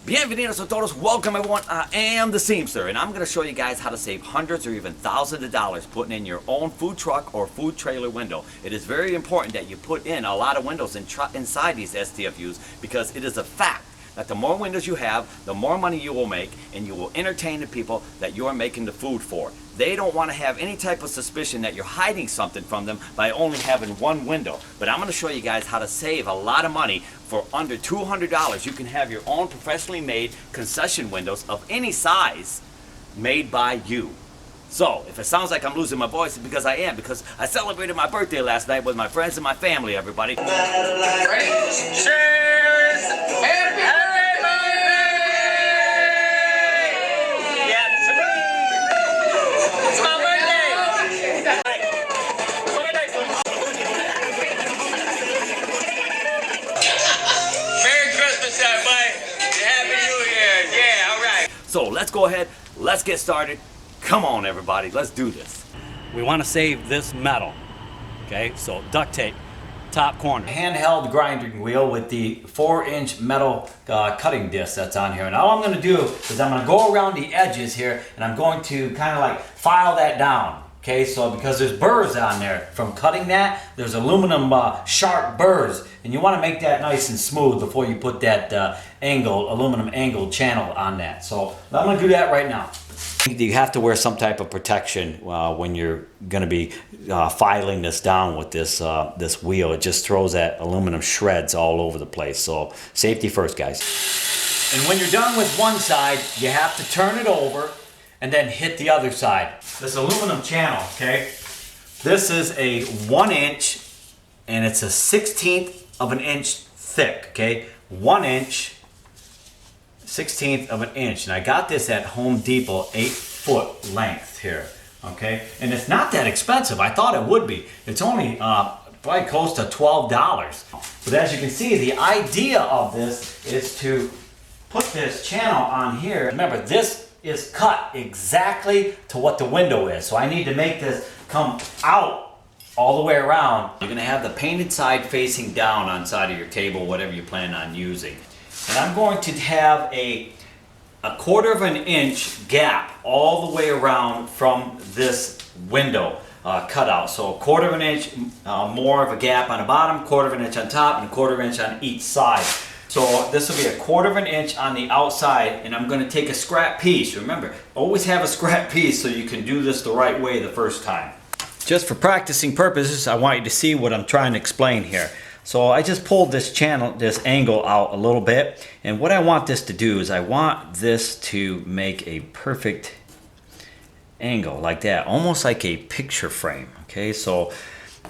Bienvenidos a todos, welcome everyone. I am the Seamster, and I'm going to show you guys how to save hundreds or even thousands of dollars putting in your own food truck or food trailer window. It is very important that you put in a lot of windows inside these STFUs, because it is a fact that the more windows you have, the more money you will make, and you will entertain the people that you are making the food for. They don't want to have any type of suspicion that you're hiding something from them by only having one window. But I'm going to show you guys how to save a lot of money for under $200. You can have your own professionally made concession windows of any size made by you. So, if it sounds like I'm losing my voice, it's because I am, because I celebrated my birthday last night with my friends and my family, everybody. Ready? Cheers! Happy birthday! Yeah, to me! It's my birthday! Merry Christmas, everybody! Happy New Year! Yeah, alright. So, let's go ahead, let's get started. Come on, everybody, let's do this. We want to save this metal, okay? So duct tape, top corner. Handheld grinding wheel with the 4-inch metal cutting disc that's on here. And all I'm going to do is I'm going to go around the edges here, and I'm going to kind of like file that down. Okay, so because there's burrs on there from cutting that, there's aluminum sharp burrs, and you want to make that nice and smooth before you put that aluminum angled channel on that. So I'm going to do that right now. You have to wear some type of protection when you're going to be filing this down with this this wheel. It just throws that aluminum shreds all over the place. So safety first, guys. And when you're done with one side, you have to turn it over and then hit the other side. This aluminum channel, okay, this is a 1 inch, and it's a 1/16 of an inch thick, okay, 1 inch, 1/16 of an inch, and I got this at Home Depot, 8-foot length here, okay, and it's not that expensive. I thought it would be. It's only probably close to $12. But as you can see, the idea of this is to put this channel on here. Remember, this is cut exactly to what the window is, so I need to make this come out all the way around. You're going to have the painted side facing down on side of your table, whatever you plan on using. And I'm going to have a 1/4 of an inch gap all the way around from this window cutout. So 1/4 of an inch more of a gap on the bottom, 1/4 of an inch on top, and 1/4 inch on each side. So this will be a 1/4 of an inch on the outside, and I'm going to take a scrap piece. Remember, always have a scrap piece so you can do this the right way the first time. Just for practicing purposes, I want you to see what I'm trying to explain here. So I just pulled this channel, this angle out a little bit, and what I want this to do is I want this to make a perfect angle like that, almost like a picture frame, okay? So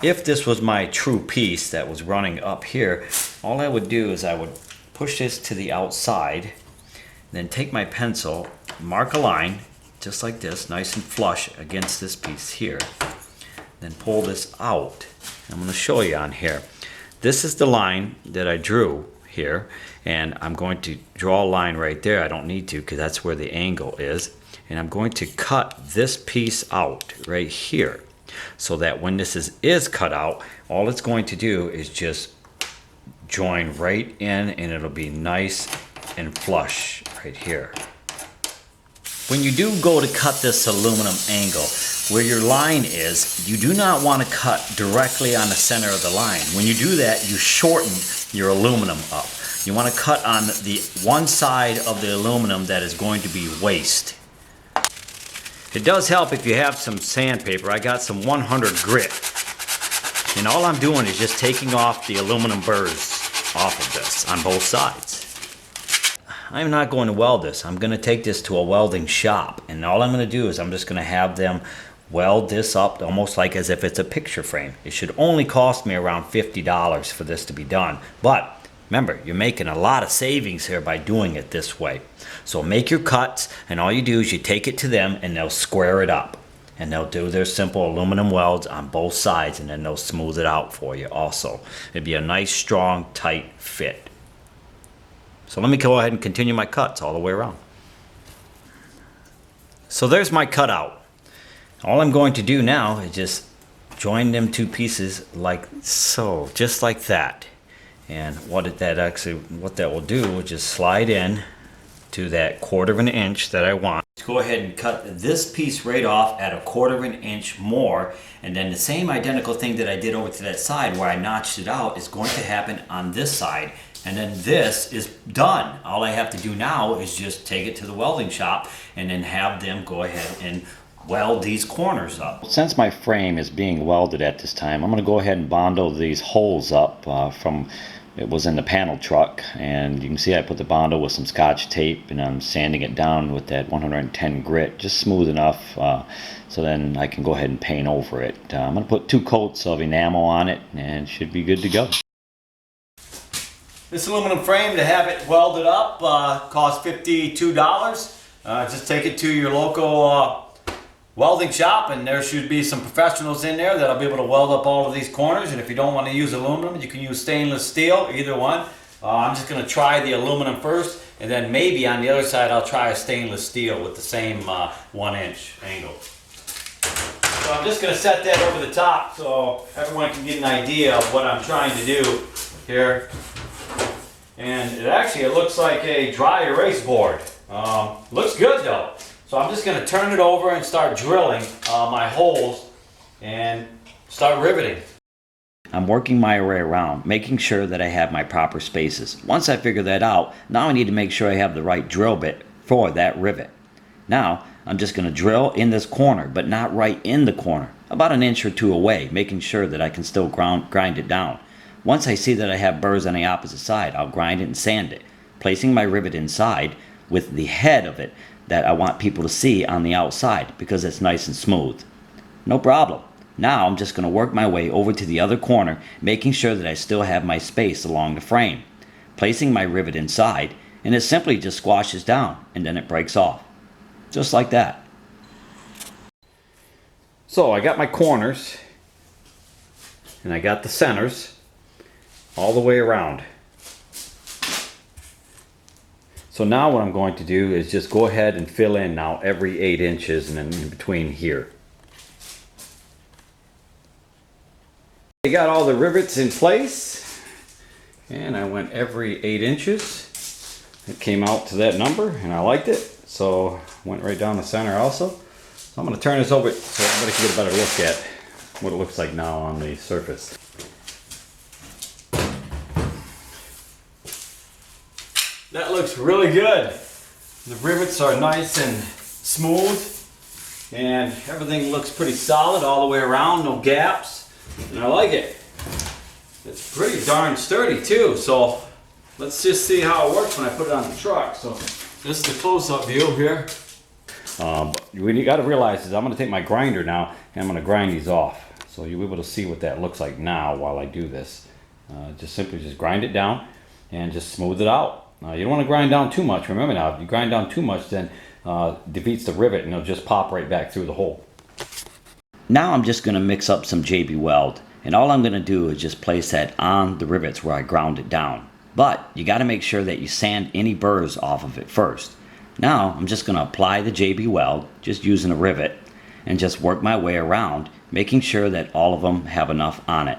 if this was my true piece that was running up here, all I would do is I would push this to the outside, then take my pencil, mark a line, just like this, nice and flush against this piece here, then pull this out. I'm going to show you on here. This is the line that I drew here, and I'm going to draw a line right there. I don't need to, because that's where the angle is, and I'm going to cut this piece out right here, so that when this is cut out, all it's going to do is just join right in, and it'll be nice and flush right here. When you do go to cut this aluminum angle, where your line is, you do not want to cut directly on the center of the line. When you do that, you shorten your aluminum up. You want to cut on the one side of the aluminum that is going to be waste. It does help if you have some sandpaper. I got some 100 grit. And all I'm doing is just taking off the aluminum burrs off of this on both sides. I'm not going to weld this. I'm going to take this to a welding shop, and all I'm going to do is I'm just going to have them weld this up almost like as if it's a picture frame. It should only cost me around $50 for this to be done. But remember, you're making a lot of savings here by doing it this way. So make your cuts, and all you do is you take it to them, and they'll square it up. And they'll do their simple aluminum welds on both sides, and then they'll smooth it out for you also. It'd be a nice, strong, tight fit. So let me go ahead and continue my cuts all the way around. So there's my cutout. All I'm going to do now is just join them two pieces like so, just like that. And what that will do will just slide in to that 1/4 inch that I want. Let's go ahead and cut this piece right off at 1/4 inch more, and then the same identical thing that I did over to that side where I notched it out is going to happen on this side, and then this is done. All I have to do now is just take it to the welding shop and then have them go ahead and weld these corners up. Since my frame is being welded at this time, I'm going to go ahead and bondo these holes up from it was in the panel truck, and you can see I put the bondo with some Scotch tape, and I'm sanding it down with that 110 grit, just smooth enough so then I can go ahead and paint over it. I'm going to put 2 coats of enamel on it and it should be good to go. This aluminum frame, to have it welded up, costs $52. Just take it to your local welding shop, and there should be some professionals in there that'll be able to weld up all of these corners. And if you don't want to use aluminum, you can use stainless steel, either one. I'm just going to try the aluminum first, and then maybe on the other side I'll try a stainless steel with the same 1 inch angle. So I'm just going to set that over the top so everyone can get an idea of what I'm trying to do here. And it looks like a dry erase board. Looks good though. So I'm just going to turn it over and start drilling my holes and start riveting. I'm working my way around, making sure that I have my proper spaces. Once I figure that out, now I need to make sure I have the right drill bit for that rivet. Now I'm just going to drill in this corner, but not right in the corner, about 1 inch or 2 away, making sure that I can still grind it down. Once I see that I have burrs on the opposite side, I'll grind it and sand it, placing my rivet inside with the head of it that I want people to see on the outside because it's nice and smooth. No problem. Now I'm just going to work my way over to the other corner, making sure that I still have my space along the frame, placing my rivet inside, and it simply just squashes down and then it breaks off. Just like that. So I got my corners and I got the centers all the way around. So now what I'm going to do is just go ahead and fill in now every 8 inches and then in between here. I got all the rivets in place and I went every 8 inches. It came out to that number and I liked it, so went right down the center also. So I'm going to turn this over so everybody can get a better look at what it looks like now on the surface. That looks really good. The rivets are nice and smooth and everything looks pretty solid all the way around, no gaps, and I like it. It's pretty darn sturdy too, so let's just see how it works when I put it on the truck. So this is the close-up view here. What you got to realize is I'm going to take my grinder now and I'm going to grind these off. So you'll be able to see what that looks like now while I do this. Just simply grind it down and just smooth it out. You don't want to grind down too much. Remember now, if you grind down too much, then defeats the rivet and it'll just pop right back through the hole. Now I'm just going to mix up some JB Weld, and all I'm going to do is just place that on the rivets where I ground it down. But you got to make sure that you sand any burrs off of it first. Now I'm just going to apply the JB Weld, just using a rivet, and just work my way around, making sure that all of them have enough on it.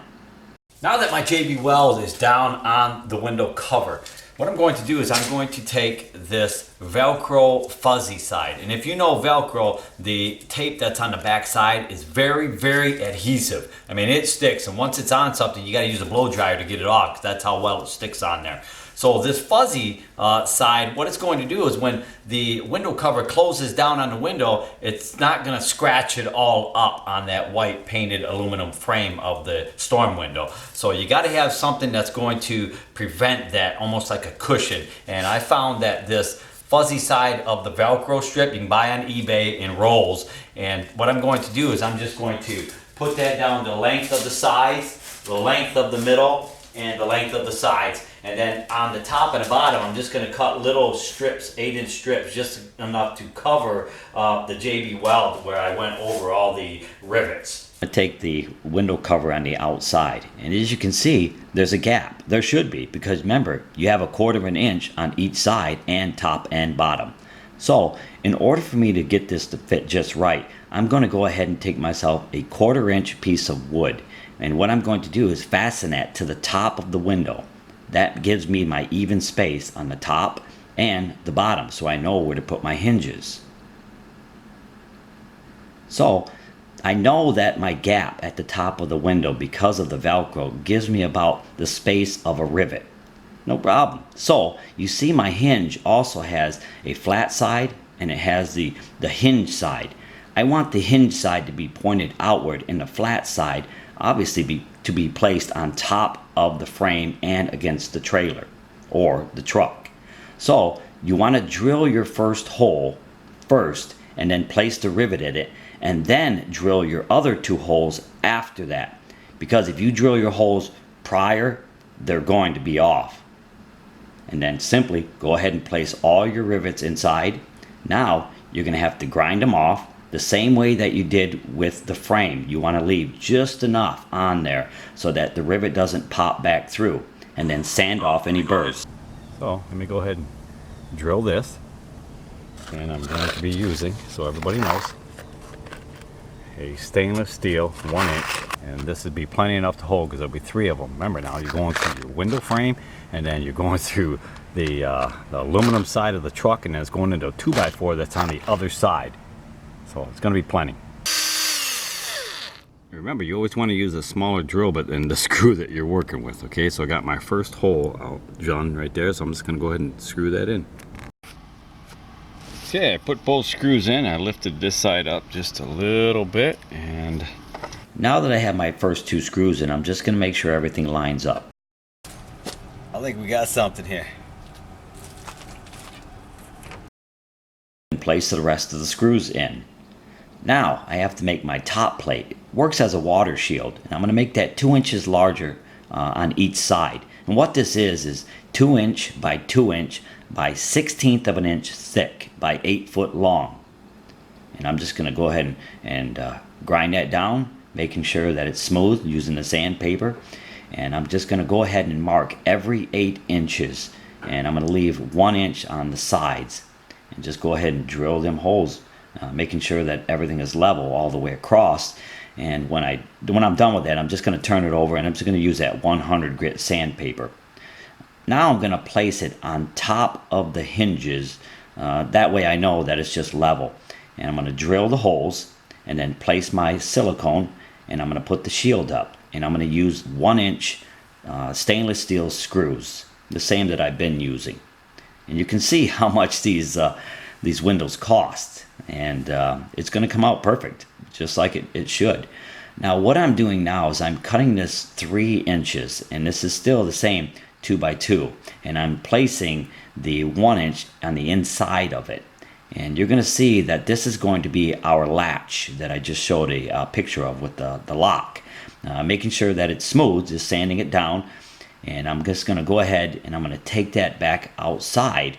Now that my JB Weld is down on the window cover, what I'm going to do is I'm going to take this Velcro fuzzy side. And if you know Velcro, the tape that's on the back side is very, very adhesive. I mean, it sticks. And once it's on something, you got to use a blow dryer to get it off, because that's how well it sticks on there. So this fuzzy side, what it's going to do is when the window cover closes down on the window, it's not going to scratch it all up on that white painted aluminum frame of the storm window. So you got to have something that's going to prevent that, almost like a cushion. And I found that this fuzzy side of the Velcro strip you can buy on eBay in rolls. And what I'm going to do is I'm just going to put that down the length of the sides, the length of the middle, and the length of the sides. And then on the top and the bottom, I'm just going to cut little strips, 8-inch strips, just enough to cover the JB Weld where I went over all the rivets. I take the window cover on the outside, and as you can see, there's a gap. There should be, because remember, you have 1/4 inch on each side and top and bottom. So In order for me to get this to fit just right, I'm going to go ahead and take myself a 1/4 inch piece of wood. And what I'm going to do is fasten that to the top of the window. That gives me my even space on the top and the bottom, so I know where to put my hinges. So I know that my gap at the top of the window, because of the Velcro, gives me about the space of a rivet. No problem. So you see my hinge also has a flat side and it has the hinge side. I want the hinge side to be pointed outward and the flat side obviously to be placed on top of the frame and against the trailer or the truck. So you want to drill your first hole first and then place the rivet in it, and then drill your other 2 holes after that. Because if you drill your holes prior, they're going to be off. And then simply go ahead and place all your rivets inside. Now you're going to have to grind them off the same way that you did with the frame. You want to leave just enough on there so that the rivet doesn't pop back through, and then sand off any burrs. So let me go ahead and drill this, and I'm going to be using, so everybody knows, a stainless steel 1 inch, and this would be plenty enough to hold because there'll be 3 of them. Remember, now you're going through your window frame, and then you're going through the aluminum side of the truck, and then it's going into a 2x4 that's on the other side. So it's going to be plenty. Remember, you always want to use a smaller drill bit than the screw that you're working with. Okay, so I got my first hole out done right there, so I'm just going to go ahead and screw that in. Okay, I put both screws in. I lifted this side up just a little bit, and now that I have my first 2 screws in, I'm just going to make sure everything lines up. I think we got something here. And place the rest of the screws in. Now I have to make my top plate. It works as a water shield, and I'm going to make that 2 inches larger on each side. And what this is 2 inch by 2 inch by 1/16 of an inch thick by 8 foot long. And I'm just going to go ahead and grind that down, making sure that it's smooth using the sandpaper. And I'm just going to go ahead and mark every 8 inches, and I'm going to leave 1 inch on the sides, and just go ahead and drill them holes, making sure that everything is level all the way across. And when I'm done with that, I'm just going to turn it over, and I'm just going to use that 100 grit sandpaper. Now I'm going to place it on top of the hinges. That way I know that it's just level. And I'm going to drill the holes and then place my silicone, and I'm going to put the shield up. And I'm going to use 1 inch stainless steel screws, the same that I've been using. And you can see how much these windows cost. And it's going to come out perfect, just like it should. Now what I'm doing now is I'm cutting this 3 inches, and this is still the same 2x2, and I'm placing the 1 inch on the inside of it. And you're going to see that this is going to be our latch that I just showed a picture of with the lock. Making sure that it's smooth, just sanding it down. And I'm just going to go ahead and I'm going to take that back outside,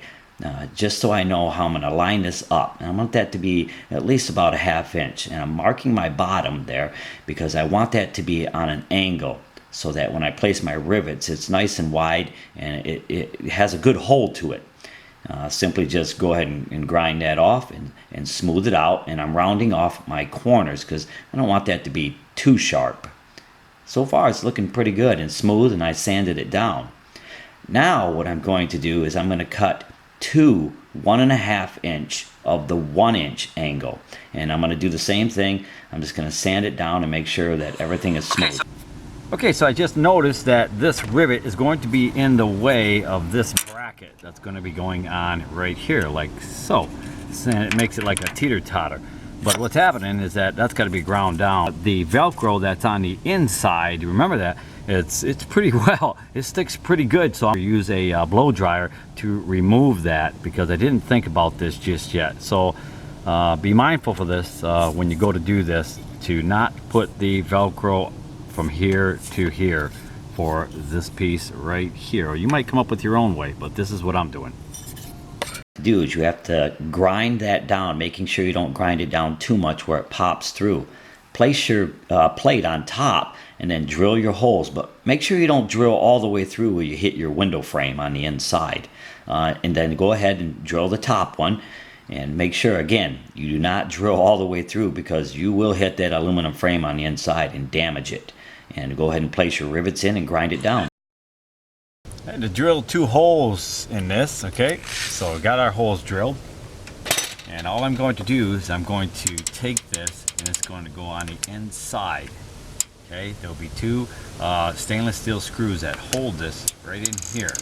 just so I know how I'm going to line this up. And I want that to be at least about a 1/2 inch. And I'm marking my bottom there because I want that to be on an angle, so that when I place my rivets, it's nice and wide and it has a good hold to it. Simply just go ahead and grind that off and smooth it out. And I'm rounding off my corners because I don't want that to be too sharp. So far it's looking pretty good and smooth, and I sanded it down. Now what I'm going to do is I'm going to cut 2 1.5 inch of the 1 inch angle. And I'm going to do the same thing. I'm just going to sand it down and make sure that everything is smooth. Okay, so I just noticed that this rivet is going to be in the way of this bracket that's going to be going on right here, like so. And it makes it like a teeter-totter. But what's happening is that that's got to be ground down. The Velcro that's on the inside, remember that, it's pretty well, it sticks pretty good. So I'm going to use a blow dryer to remove that, because I didn't think about this just yet. So be mindful for this when you go to do this, to not put the Velcro from here to here for this piece right here. Or you might come up with your own way, but this is what I'm doing. Is you have to grind that down, making sure you don't grind it down too much where it pops through. Place your plate on top and then drill your holes, but make sure you don't drill all the way through where you hit your window frame on the inside. And then go ahead and drill the top one, And make sure, again, you do not drill all the way through because you will hit that aluminum frame on the inside and damage it. And go ahead and place your rivets in and grind it down. I had to drill 2 holes in this, okay? So we got our holes drilled. And all I'm going to do is I'm going to take this and it's going to go on the inside. Okay, there'll be 2 stainless steel screws that hold this right in here.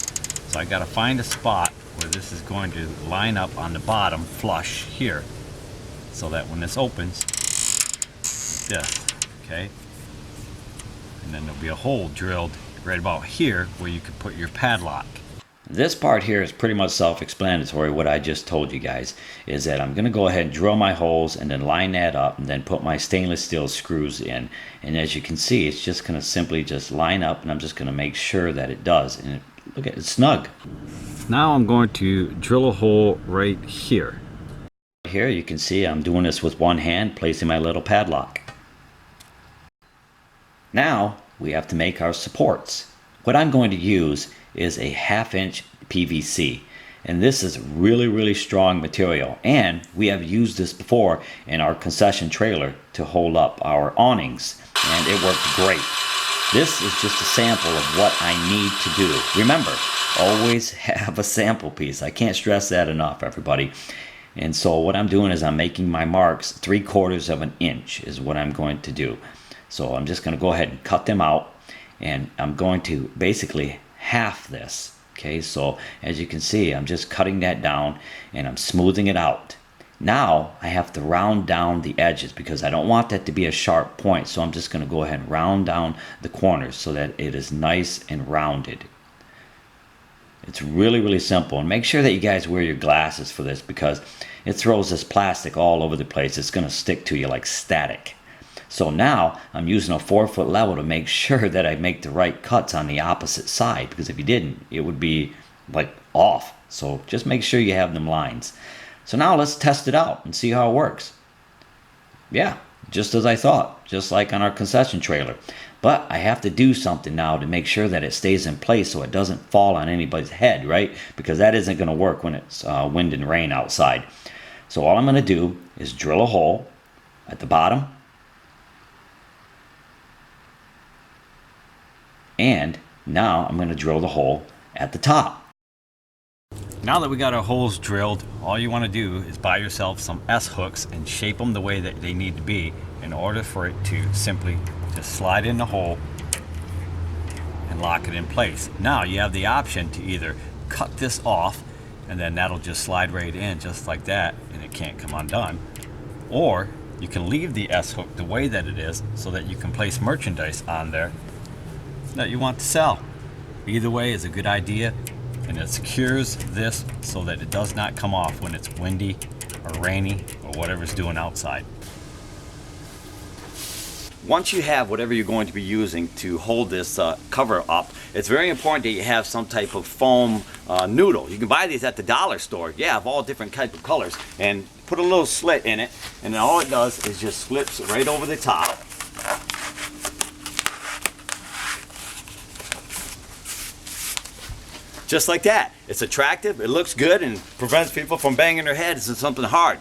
So I got to find a spot where this is going to line up on the bottom flush here, so that when this opens, like this, okay, and then there'll be a hole drilled right about here where you can put your padlock. This part here is pretty much self-explanatory. What I just told you guys is that I'm going to go ahead and drill my holes and then line that up and then put my stainless steel screws in. And as you can see, it's just going to simply just line up, and I'm just going to make sure that it does. And look at it, it's snug. Now I'm going to drill a hole right here. Here you can see I'm doing this with one hand, placing my little padlock. Now we have to make our supports. What I'm going to use is a 1/2 inch PVC, and this is really strong material, and we have used this before in our concession trailer to hold up our awnings, and it worked great. This is just a sample of what I need to do. Remember, always have a sample piece. I can't stress that enough, everybody. And so what I'm doing is I'm making my marks 3/4 of an inch is what I'm going to do. So I'm just going to go ahead and cut them out, and I'm going to basically half this. Okay, so as you can see, I'm just cutting that down and I'm smoothing it out. Now I have to round down the edges because I don't want that to be a sharp point, so I'm just going to go ahead and round down the corners so that it is nice and rounded. It's really simple, and make sure that you guys wear your glasses for this because it throws this plastic all over the place. It's going to stick to you like static. So now I'm using a 4-foot level to make sure that I make the right cuts on the opposite side, because if you didn't, it would be like off. So just make sure you have them lines. So now let's test it out and see how it works. Yeah, just as I thought, just like on our concession trailer. But I have to do something now to make sure that it stays in place so it doesn't fall on anybody's head, right? Because that isn't going to work when it's wind and rain outside. So all I'm going to do is drill a hole at the bottom. And now I'm going to drill the hole at the top. Now that we got our holes drilled, all you want to do is buy yourself some S-hooks and shape them the way that they need to be in order for it to simply just slide in the hole and lock it in place. Now you have the option to either cut this off and then that'll just slide right in just like that and it can't come undone, or you can leave the S-hook the way that it is so that you can place merchandise on there that you want to sell. Either way is a good idea, and it secures this so that it does not come off when it's windy or rainy or whatever's doing outside. Once you have whatever you're going to be using to hold this cover up, it's very important that you have some type of foam noodle. You can buy these at the dollar store, of all different types of colors, and put a little slit in it, and then all it does is just slips right over the top. Just like that. It's attractive, it looks good, and prevents people from banging their heads on something hard.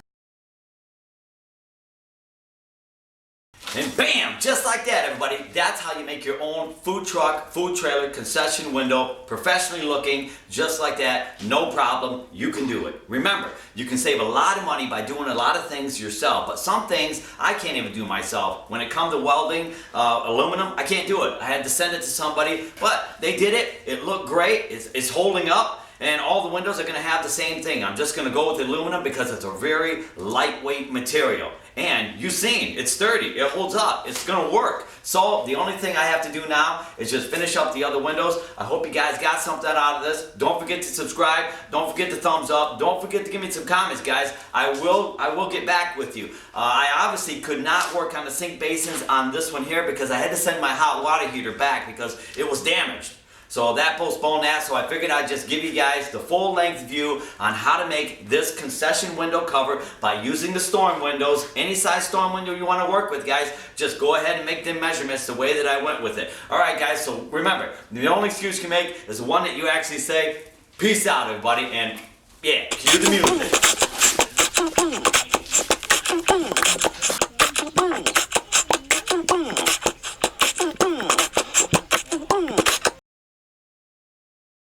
And bam, just like that, everybody. That's how you make your own food truck, food trailer, concession window, professionally looking, just like that. No problem, you can do it. Remember, you can save a lot of money by doing a lot of things yourself, but some things I can't even do myself. When it comes to welding aluminum, I can't do it. I had to send it to somebody, but they did it. It looked great. It's holding up. And all the windows are going to have the same thing. I'm just going to go with aluminum because it's a very lightweight material. And you've seen, it's sturdy, it holds up, it's going to work. So the only thing I have to do now is just finish up the other windows. I hope you guys got something out of this. Don't forget to subscribe, don't forget to thumbs up, don't forget to give me some comments, guys. I will get back with you. I obviously could not work on the sink basins on this one here because I had to send my hot water heater back because it was damaged. So that postponed that, so I figured I'd just give you guys the full length view on how to make this concession window cover by using the storm windows. Any size storm window you want to work with, guys, just go ahead and make them measurements the way that I went with it. Alright guys, so remember, the only excuse you can make is the one that you actually say. Peace out, everybody, and yeah, cue the music.